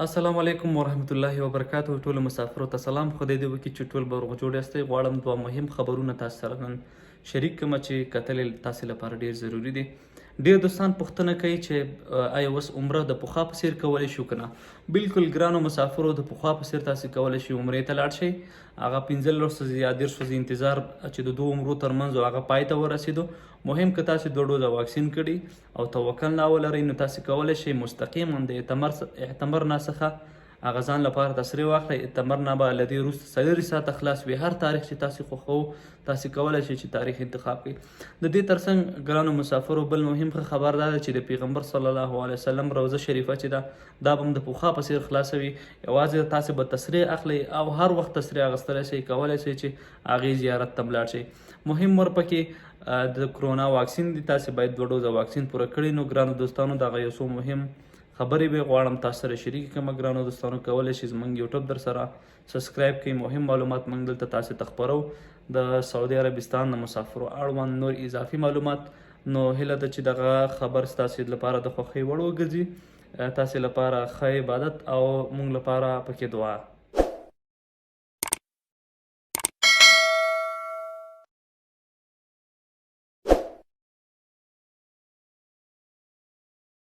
السلام علیکم ورحمت الله وبرکاته. ټولو مسافرو ته سلام. خدای دې وکړي چې ټول به روغ جوړ یاستئ. غواړم دوه مهم خبرونه تاسو سره نن شریک کړم چې کتل یې تاسو لپاره ډیر ضروری دي. ډیر دوستان پوښتنه کوي چې آیا اوس عمره د پخوا په څیر کولی شو که نه. بالکل ګرانو مسافرو، د پخوا په څیر تاسو کولی شئ عمرې ته لاړ شئ. هغه 15 ورځې یا 10 ورځې انتظار چې د دوه عمرو ترمنځ هغه پای ته ورسېدو. مهم که تاسو دوه ډوزه واکسین کړي او توکل نه ولرئ نو تاسو کولی شئ مستقیما د اعتمر نه څخه هغه ځان لپاره تصریح واخلئ. اعتمر نه به له دې وروسته 4 ساعته خلاص وي. هر تاریخ چې تاسو خوښوو تاسو کولی شئ چې تاریخ انتخاب کړئ. د دې ترڅنګ ګرانو مسافرو بل مهم خبر دا ده چې د پیغمبر صلی الله علیه وسلم روضه شریفه چې ده دا به هم د پخوا په څیر خلاصه وي. یوازې تاسو به تصریح اخلئ او هر وخت تصریح اخیستلی شئ، کولی شئ چې هغې زیارت ته لاړ شئ. مهم ورپکې د کرونا واکسین دی. تاسو باید 2 ډوزه واکسین پوره کړئ. نو ګرانو دوستانو دغه یو څو مهم خبرې به غواړم تاسو سره شریک کړم. ګرانو دوستانو کولی شئ زموږ یوټیوب در سره سبسکرایب کړئ. مهم معلومات موږ دلته تاسو ته خپرو. د سعودي عربستان د مسافرو اړوند نور اضافي معلومات. نو هیله ده چې دغه خبر ستاسو لپاره د خوښۍ وړ وګرځي. تاسو لپاره ښه عبادت او موږ لپاره پکې دعا.